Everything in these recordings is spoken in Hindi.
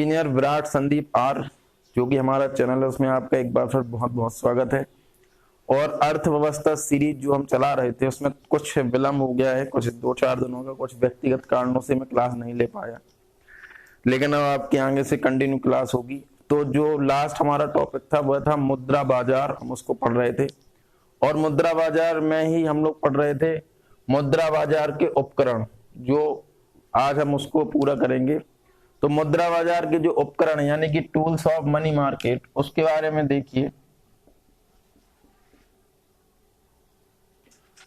इंजीनियर विराट संदीप आर, जो कि हमारा चैनल है, उसमें आपका एक बार फिर बहुत बहुत स्वागत है। और अर्थव्यवस्था सीरीज जो हम चला रहे थे उसमें कुछ विलम्ब हो गया है, कुछ 2-4 दिनों का, कुछ व्यक्तिगत कारणों से मैं क्लास नहीं ले पाया, लेकिन अब आपके आगे से कंटिन्यू क्लास होगी। तो जो लास्ट हमारा टॉपिक था वह था मुद्रा बाजार, हम उसको पढ़ रहे थे। और मुद्रा बाजार में ही हम लोग पढ़ रहे थे मुद्रा बाजार के उपकरण, जो आज हम उसको पूरा करेंगे। तो मुद्रा बाजार के जो उपकरण यानी कि टूल्स ऑफ मनी मार्केट, उसके बारे में देखिए।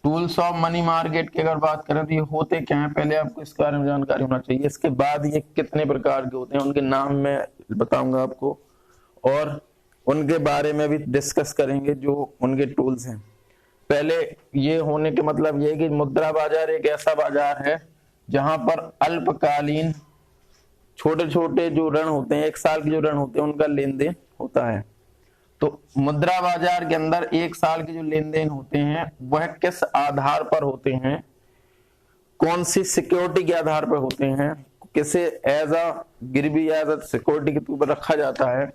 टूल्स ऑफ मनी मार्केट की अगर बात करें तो ये होते क्या है, पहले आपको इसके बारे में जानकारी होना चाहिए। इसके बाद ये कितने प्रकार के होते हैं उनके नाम मैं बताऊंगा आपको, और उनके बारे में भी डिस्कस करेंगे जो उनके टूल्स हैं। पहले ये होने के मतलब ये है कि मुद्रा बाजार एक ऐसा बाजार है जहां पर अल्पकालीन छोटे छोटे जो ऋण होते हैं, 1 साल के जो ऋण होते हैं, उनका लेन देन होता है। तो मुद्रा बाजार के अंदर 1 साल के जो लेन देन होते हैं वह किस आधार पर होते हैं, कौन सी सिक्योरिटी के आधार पर होते हैं, किसे एज अ गिरवी, एज अ सिक्योरिटी के ऊपर रखा जाता है,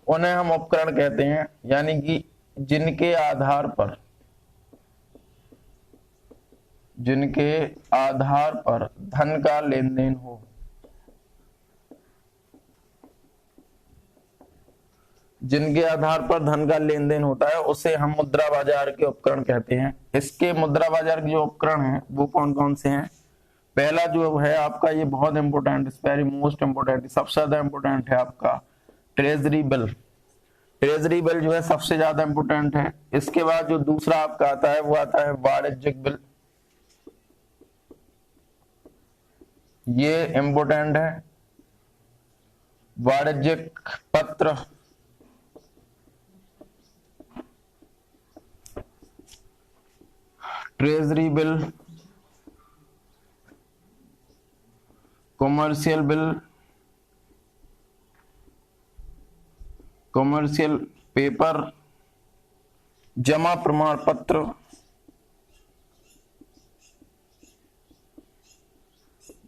उन्हें हम उपकरण कहते हैं। यानी कि जिनके आधार पर धन का लेन देन हो, जिनके आधार पर धन का लेन देन होता है उसे हम मुद्रा बाजार के उपकरण कहते हैं। इसके मुद्रा बाजार के जो उपकरण हैं वो कौन कौन से हैं? पहला जो है आपका, ये बहुत इंपोर्टेंट, वेरी मोस्ट इंपोर्टेंट, सबसे ज्यादा इंपोर्टेंट है आपका ट्रेजरी बिल। ट्रेजरी बिल जो है सबसे ज्यादा इंपोर्टेंट है। इसके बाद जो दूसरा आपका आता है वो आता है वाणिज्यिक बिल, ये इंपोर्टेंट है। वाणिज्यिक पत्र, treasury bill, commercial bill, commercial paper, जमा प्रमाण पत्र,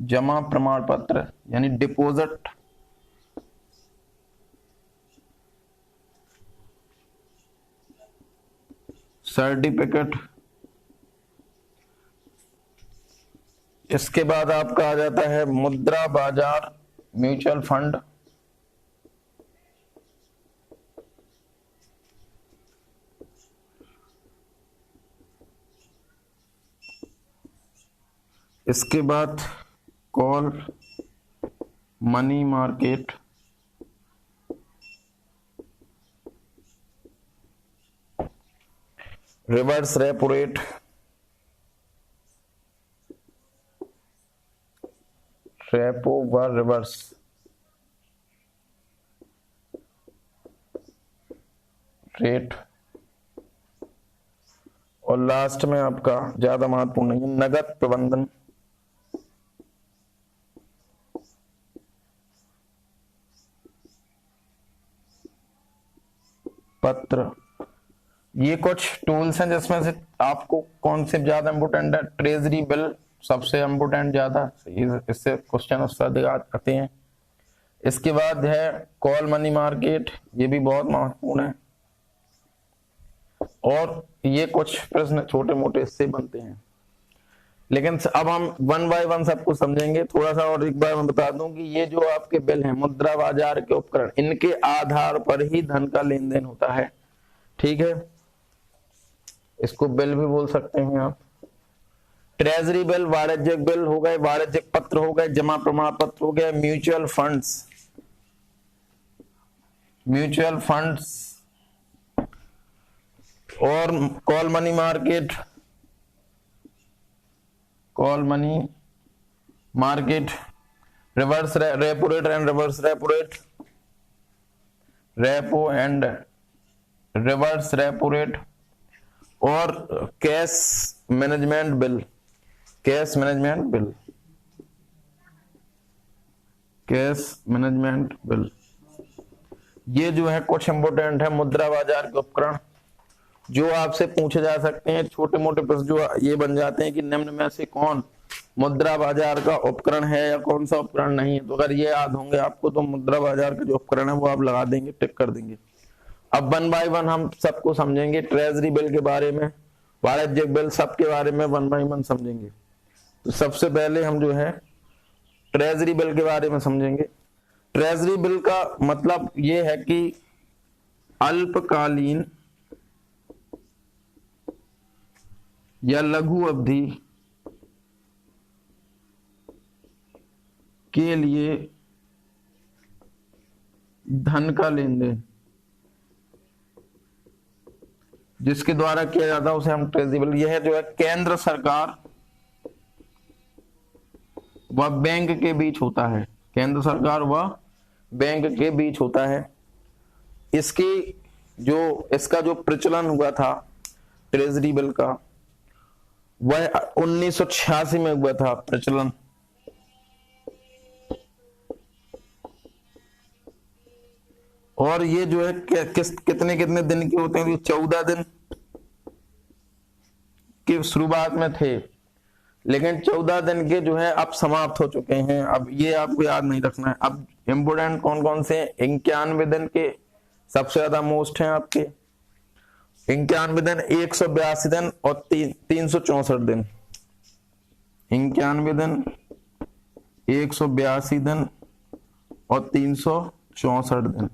जमा प्रमाण पत्र यानी डिपॉजिट, सर्टिफिकेट। इसके बाद आपका आ जाता है मुद्रा बाजार म्यूचुअल फंड, इसके बाद call money market, reverse repo rate, repo व रिवर्स रेट, और लास्ट में आपका ज्यादा महत्वपूर्ण नहीं है, नगद प्रबंधन पत्र। ये कुछ टूल्स हैं जिसमें से आपको कौन से ज्यादा इंपोर्टेंट है? ट्रेजरी बिल सबसे इंपोर्टेंट, ज्यादा इससे क्वेश्चन उत्तर आते हैं। इसके बाद है कॉल मनी मार्केट, ये भी बहुत महत्वपूर्ण है। और ये कुछ प्रश्न छोटे मोटे इससे बनते हैं, लेकिन अब हम 1 बाय 1 सबको समझेंगे। थोड़ा सा और एक बार मैं बता दूं कि ये जो आपके बिल हैं, मुद्रा बाजार के उपकरण, इनके आधार पर ही धन का लेन देन होता है। ठीक है, इसको बिल भी बोल सकते हैं आप। ट्रेजरी बिल, वाणिज्यिक बिल हो गए, वाणिज्यिक पत्र हो गए, जमा प्रमाण पत्र हो गए, म्यूचुअल फंड्स, म्यूचुअल फंड्स, और call money market, call money market, reverse repo rate and reverse repo rate, repo and reverse repo rate, और cash management bill, cash management bill, cash management bill. ये जो है कुछ इंपोर्टेंट है मुद्रा बाजार के उपकरण जो आपसे पूछे जा सकते हैं। छोटे मोटे प्रश्न जो ये बन जाते हैं कि निम्न में से कौन मुद्रा बाजार का उपकरण है या कौन सा उपकरण नहीं है। तो अगर ये याद होंगे आपको तो मुद्रा बाजार का जो उपकरण है वो आप लगा देंगे, टिक कर देंगे। अब 1 बाय 1 हम सबको समझेंगे, ट्रेजरी बिल के बारे में, वाणिज्यिक बिल, सबके बारे में 1 बाय 1 समझेंगे। तो सबसे पहले हम जो है ट्रेजरी बिल के बारे में समझेंगे। ट्रेजरी बिल का मतलब ये है कि अल्पकालीन या लघु अवधि के लिए धन का लेन देन जिसके द्वारा किया जाता है उसे हम ट्रेजरी बिल। यह जो है केंद्र सरकार व बैंक के बीच होता है, केंद्र सरकार व बैंक के बीच होता है। इसका जो प्रचलन हुआ था ट्रेजरी बिल का, वह 1986 में हुआ था प्रचलन। और ये जो है कितने कितने दिन के होते हैं, ये 14 दिन की शुरुआत में थे, लेकिन 14 दिन के जो है अब समाप्त हो चुके हैं। अब ये आपको याद नहीं रखना है। अब इम्पोर्टेंट कौन कौन से 91 दिन के सबसे ज्यादा मोस्ट हैं आपके, 91 दिन, 182 दिन और 364 दिन। 91 दिन, 182 दिन और 364 दिन,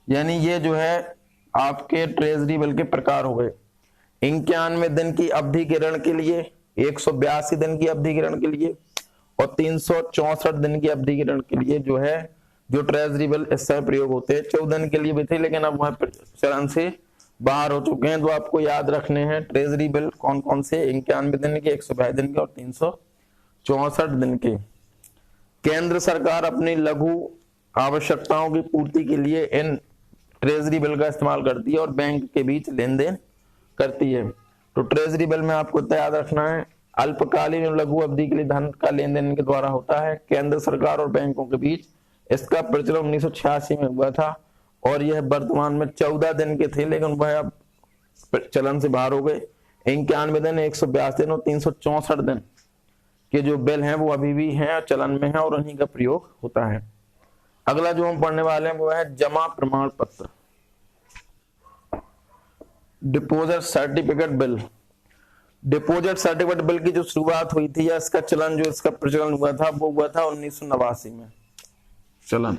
यानी ये जो है आपके ट्रेजरी बिल के प्रकार हो गए। 91 दिन की अवधि के ऋण के लिए, 182 दिन की अवधि के ऋण के लिए और 364 दिन की अवधि के ऋण के लिए जो है जो ट्रेजरी बिल इस समय प्रयोग होते हैं। 14 दिन के लिए भी थे लेकिन अब वह चलन से बाहर हो चुके हैं। तो आपको याद रखने हैं ट्रेजरी बिल कौन कौन से, 91 दिन के, 182 दिन के और 364 दिन के। केंद्र सरकार अपनी लघु आवश्यकताओं की पूर्ति के लिए इन ट्रेजरी बिल का इस्तेमाल करती है और बैंक के बीच लेन देन करती है। तो ट्रेजरी बिल में आपको याद रखना है अल्पकालीन और लघु अवधि के लिए धन का लेन देन के द्वारा होता है केंद्र सरकार और बैंकों के बीच। इसका प्रचलन 1986 में हुआ था और यह वर्तमान में 14 दिन के थे, लेकिन वह अब चलन से बाहर हो गए। 91 दिन, 182 दिन और 364 दिन के जो बिल हैं वो अभी भी हैं, चलन में हैं और उन्हीं का प्रयोग होता है। अगला जो हम पढ़ने वाले हैं वो है जमा प्रमाण पत्र, deposit certificate bill. Deposit certificate bill की जो शुरुआत हुई थी या इसका चलन जो इसका प्रचलन हुआ था वो हुआ था 1989 में। चलन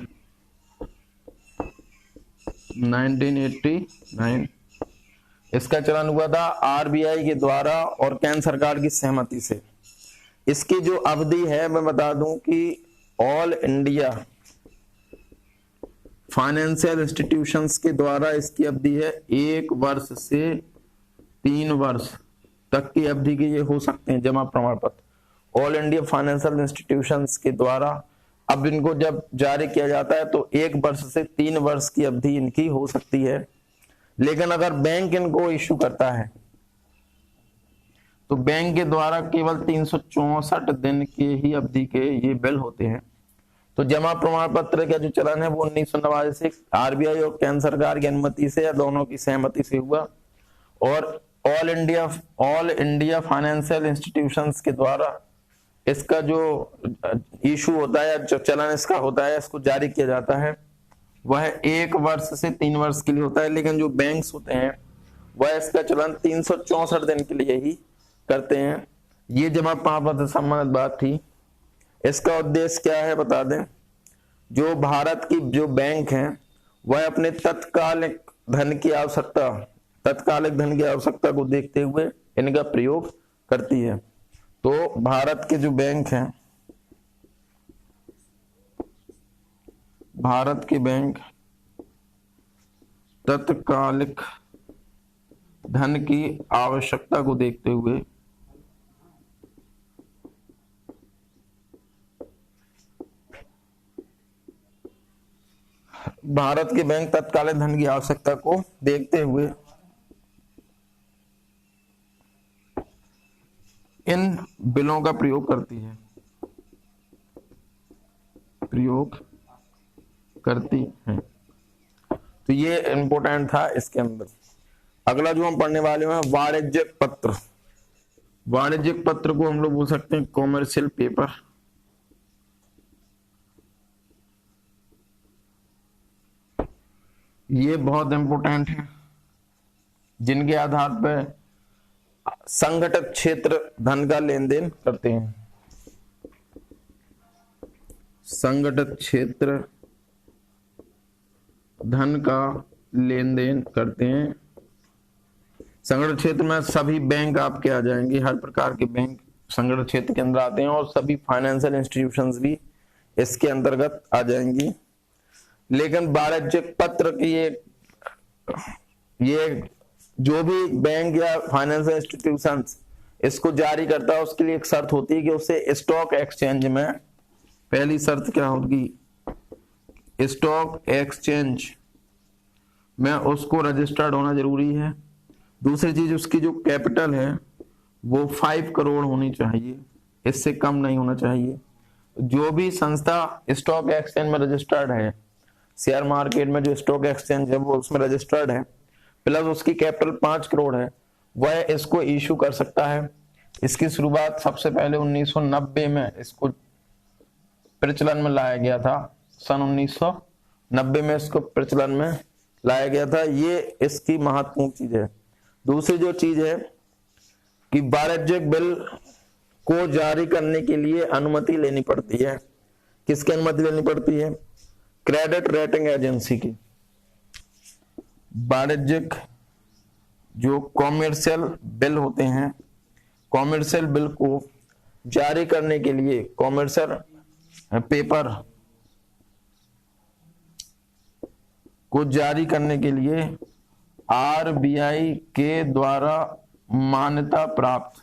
1989 इसका चलन हुआ था आरबीआई के द्वारा और केंद्र सरकार की सहमति से। इसकी जो अवधि है मैं बता दूं कि ऑल इंडिया फाइनेंशियल इंस्टीट्यूशंस के द्वारा इसकी अवधि है 1 वर्ष से 3 वर्ष तक की अवधि के ये हो सकते हैं जमा प्रमाण पत्र। ऑल इंडिया फाइनेंशियल इंस्टीट्यूशंस के द्वारा अब इनको जब जारी किया जाता है तो 1 वर्ष से 3 वर्ष की अवधि इनकी हो सकती है, लेकिन अगर बैंक इनको इश्यू करता है तो बैंक के द्वारा केवल 364 दिन के ही अवधि के ये बिल होते हैं। तो जमा प्रमाण पत्र का जो चलन है वो 1989 से आरबीआई और केंद्र सरकार की अनुमति से या दोनों की सहमति से हुआ और ऑल इंडिया फाइनेंशियल इंस्टीट्यूशंस के द्वारा इसका जो इशू होता है, जो चलन इसका होता है, इसको जारी किया जाता है, वह 1 वर्ष से 3 वर्ष के लिए होता है। लेकिन जो बैंक्स होते हैं वह इसका चलन 364 दिन के लिए ही करते हैं। ये जमा प्रमाण पत्र से संबंधित बात थी। इसका उद्देश्य क्या है बता दें। जो भारत की जो बैंक हैं वह अपने तत्कालिक धन की आवश्यकता को देखते हुए इनका प्रयोग करती है। तो भारत के जो बैंक हैं, भारत के बैंक तत्कालिक धन की आवश्यकता को देखते हुए भारत के बैंक तत्कालिक धन की आवश्यकता को देखते हुए इन बिलों का प्रयोग करती हैं। तो ये इंपॉर्टेंट था इसके अंदर। अगला जो हम पढ़ने वाले हैं वाणिज्यिक पत्र। वाणिज्यिक पत्र को हम लोग बोल सकते हैं कॉमर्शियल पेपर। ये बहुत इंपॉर्टेंट है, जिनके आधार पर संगठित क्षेत्र धन का लेन देन करते हैं। संगठित क्षेत्र धन का लेन देन करते हैं। संगठित क्षेत्र में सभी बैंक आपके आ जाएंगे, हर प्रकार के बैंक संगठित क्षेत्र के अंदर आते हैं, और सभी फाइनेंशियल इंस्टीट्यूशंस भी इसके अंतर्गत आ जाएंगी। लेकिन वाणिज्यिक पत्र की ये जो भी बैंक या फाइनेंशियल इंस्टीट्यूशंस इसको जारी करता है, उसके लिए एक शर्त होती है कि उसे स्टॉक एक्सचेंज में, पहली शर्त क्या होगी, स्टॉक एक्सचेंज में उसको रजिस्टर्ड होना जरूरी है। दूसरी चीज, उसकी जो कैपिटल है वो 5 करोड़ होनी चाहिए, इससे कम नहीं होना चाहिए। जो भी संस्था स्टॉक एक्सचेंज में रजिस्टर्ड है, शेयर मार्केट में जो स्टॉक एक्सचेंज है वो उसमें रजिस्टर्ड है, प्लस उसकी कैपिटल 5 करोड़ है, वह इसको इशू कर सकता है। इसकी शुरुआत सबसे पहले 1990 में इसको प्रचलन में लाया गया था। सन 1990 में इसको प्रचलन में लाया गया था। ये इसकी महत्वपूर्ण चीज है। दूसरी जो चीज है कि वाणिज्यिक बिल को जारी करने के लिए अनुमति लेनी पड़ती है। किसकी अनुमति लेनी पड़ती है? क्रेडिट रेटिंग एजेंसी की। वाणिज्यिक जो कॉमर्शियल बिल होते हैं, कॉमर्शियल बिल को जारी करने के लिए, कॉमर्शियल पेपर को जारी करने के लिए आरबीआई के द्वारा मान्यता प्राप्त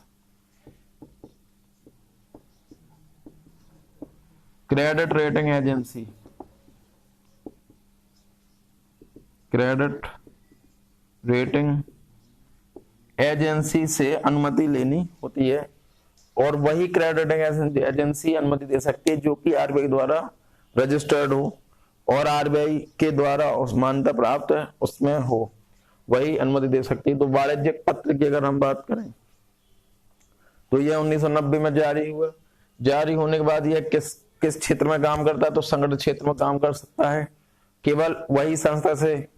credit rating agency, credit rating agency से अनुमति लेनी होती है, और वही क्रेडिट रेटिंग एजेंसी अनुमति दे सकती है जो कि आरबीआई द्वारा रजिस्टर्ड हो और आरबीआई के द्वारा उस मान्यता प्राप्त है उसमें हो, वही अनुमति दे सकती है। तो वाणिज्यिक पत्र की अगर हम बात करें तो यह 1990 में जारी हुआ। जारी होने के बाद यह किस क्षेत्र में काम करता है? तो संगठित क्षेत्र में काम कर सकता है। केवल वही संस्था से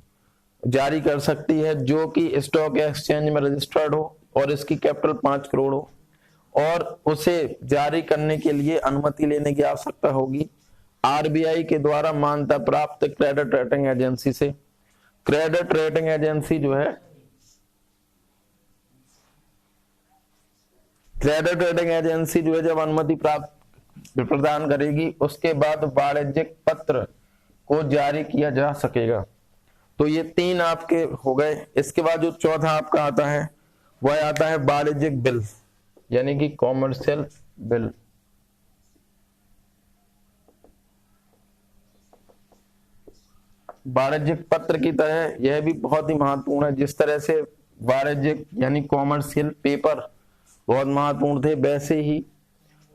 जारी कर सकती है जो कि स्टॉक एक्सचेंज में रजिस्टर्ड हो और इसकी कैपिटल 5 करोड़ हो, और उसे जारी करने के लिए अनुमति लेने की आवश्यकता होगी आरबीआई के द्वारा मान्यता प्राप्त क्रेडिट रेटिंग एजेंसी से। क्रेडिट रेटिंग एजेंसी जो है, क्रेडिट रेटिंग एजेंसी जो है जब अनुमति प्राप्त प्रदान करेगी, उसके बाद वाणिज्यिक पत्र को जारी किया जा सकेगा। तो ये 3 आपके हो गए। इसके बाद जो चौथा आपका आता है वह आता है वाणिज्यिक बिल, यानी कि कॉमर्शियल बिल। वाणिज्यिक पत्र की तरह यह भी बहुत ही महत्वपूर्ण है। जिस तरह से वाणिज्यिक यानी कॉमर्शियल पेपर बहुत महत्वपूर्ण थे, वैसे ही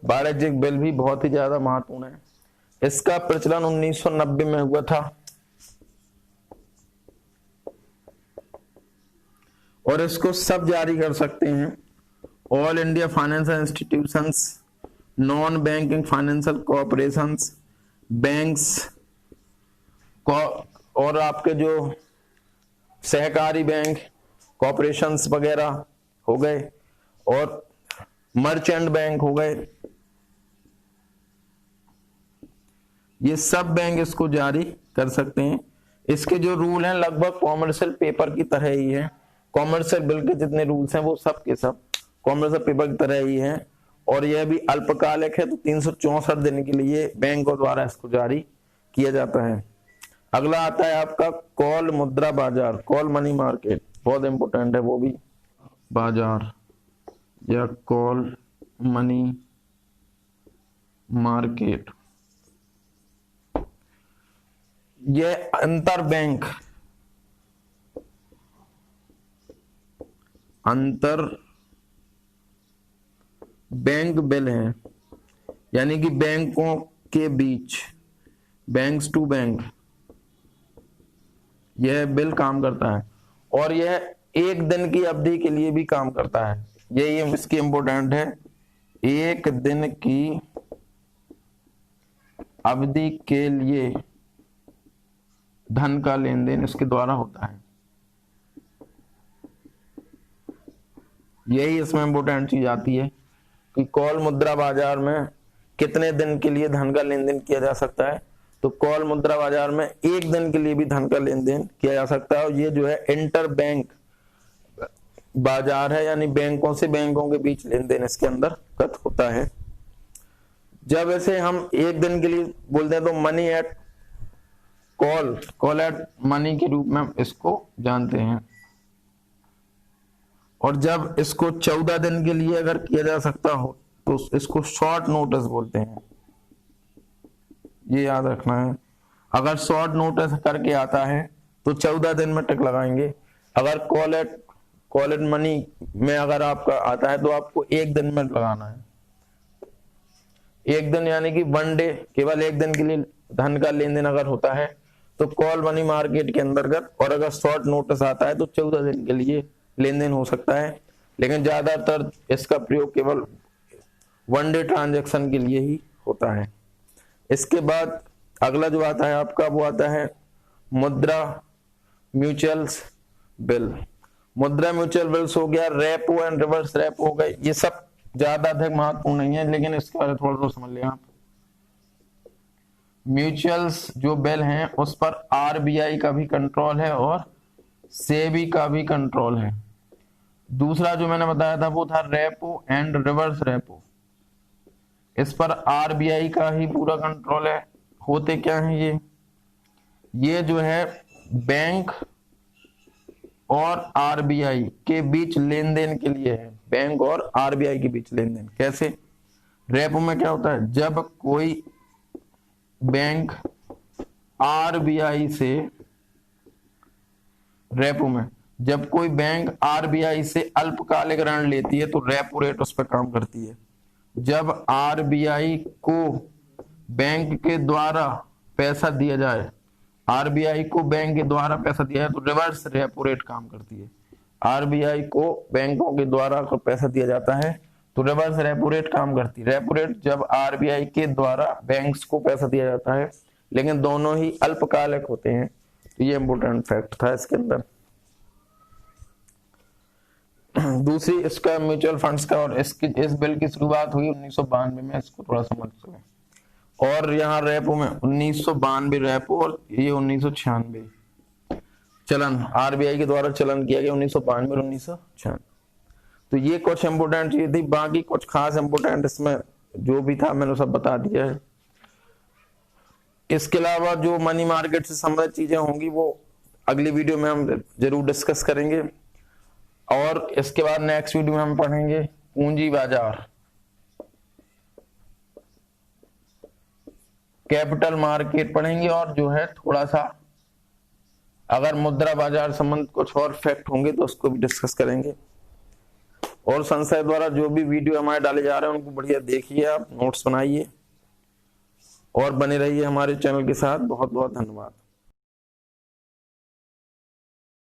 वाणिज्यिक बिल भी बहुत ही ज्यादा महत्वपूर्ण है। इसका प्रचलन 1990 में हुआ था, और इसको सब जारी कर सकते हैं। All India financial institutions, non banking financial corporations, banks और आपके जो सहकारी बैंक, कॉर्पोरेशंस वगैरह हो गए, और मर्चेंट बैंक हो गए, ये सब बैंक इसको जारी कर सकते हैं। इसके जो रूल हैं लगभग कॉमर्शियल पेपर की तरह ही है। कॉमर्शियल बिल के जितने रूल्स हैं वो सब के सब कॉमर्शियल पेपर की तरह ही है, और यह भी अल्पकालिक है। तो 364 दिन के लिए बैंकों द्वारा इसको जारी किया जाता है। अगला आता है आपका कॉल मुद्रा बाजार, कॉल मनी मार्केट, बहुत इंपॉर्टेंट है वो भी। बाजार या कॉल मनी मार्केट, यह अंतर बैंक बिल है, यानी कि बैंकों के बीच, बैंक्स टू बैंक यह बिल काम करता है, और यह 1 दिन की अवधि के लिए भी काम करता है। यही इसकी इम्पोर्टेंट है, एक दिन की अवधि के लिए धन का लेन देन इसके द्वारा होता है। यही इसमें इम्पोर्टेंट चीज आती है कि कॉल मुद्रा बाजार में कितने दिन के लिए धन का लेन देन किया जा सकता है। तो कॉल मुद्रा बाजार में एक दिन के लिए भी धन का लेन देन किया जा सकता है। और ये जो है इंटर बैंक बाजार है, यानी बैंकों से बैंकों के बीच लेन देन इसके अंदर गत होता है। जब ऐसे हम एक दिन के लिए बोलते हैं तो money at call at money के रूप में हम इसको जानते हैं। और जब इसको 14 दिन के लिए अगर किया जा सकता हो तो इसको शॉर्ट नोटिस बोलते हैं, ये याद रखना है। अगर शॉर्ट नोटिस करके आता है तो 14 दिन में टिक लगाएंगे। अगर कॉल एट मनी में अगर आपका आता है तो आपको एक दिन में लगाना है। एक दिन यानी कि वन डे, केवल एक दिन के लिए धन का लेन देन अगर होता है तो कॉल मनी मार्केट के अंतर्गत, और अगर शॉर्ट नोटिस आता है तो 14 दिन के लिए लेन देन हो सकता है। लेकिन ज्यादातर इसका प्रयोग केवल वन डे ट्रांजैक्शन के लिए ही होता है। इसके बाद अगला जो आता है आपका वो आता है मुद्रा म्यूचुअल्स बिल। मुद्रा म्यूचुअल बिल्स हो गया, रेपो एंड रिवर्स रेपो हो गए। ये सब ज्यादा अधिक महत्वपूर्ण नहीं है, लेकिन इसके बारे में थोड़ा सा समझ लें आप। म्यूचुअल्स जो बिल हैं उस पर आरबीआई का भी कंट्रोल है और सेबी का भी कंट्रोल है। दूसरा जो मैंने बताया था वो था रेपो एंड रिवर्स रेपो, इस पर आरबीआई का ही पूरा कंट्रोल है। होते क्या है ये जो है बैंक और आरबीआई के बीच लेन देन के लिए है। बैंक और आरबीआई के बीच लेन देन कैसे? रेपो में क्या होता है, जब कोई बैंक आरबीआई से, रेपो में जब कोई बैंक आरबीआई से अल्पकालिक ऋण लेती है तो रेपो रेट उस पर काम करती है। जब आरबीआई को बैंक के द्वारा पैसा दिया जाए, आरबीआई को बैंक के द्वारा पैसा दिया जाए तो रिवर्स रेपो रेट काम करती है। आरबीआई को बैंकों के द्वारा पैसा दिया जाता है तो रिवर्स रेपो रेट काम करती है। रेपो रेट जब आरबीआई के द्वारा बैंक्स को पैसा दिया जाता है, लेकिन दोनों ही अल्पकालिक होते हैं। तो ये इंपोर्टेंट फैक्ट था इसके अंदर। दूसरी इसका म्यूचुअल फंड्स का, और इस बिल की शुरुआत हुई 1992 में, इसको थोड़ा समझ सकें। और यहाँ रेपो में 1992 रेपो और ये 1996 चलन आरबीआई के द्वारा चलन किया गया 1992 और 1996। तो ये कुछ इंपोर्टेंट चीज थी। बाकी कुछ खास इंपोर्टेंट इसमें जो भी था मैंने सब बता दिया है। इसके अलावा जो मनी मार्केट से संबंधित चीजें होंगी वो अगली वीडियो में हम जरूर डिस्कस करेंगे। और इसके बाद नेक्स्ट वीडियो में हम पढ़ेंगे पूंजी बाजार, कैपिटल मार्केट पढ़ेंगे, और जो है थोड़ा सा अगर मुद्रा बाजार संबंधित कुछ और फैक्ट होंगे तो उसको भी डिस्कस करेंगे। और संशय द्वारा जो भी वीडियो हमारे डाले जा रहे हैं उनको बढ़िया देखिए, आप नोट्स बनाइए और बने रहिए हमारे चैनल के साथ। बहुत बहुत धन्यवाद।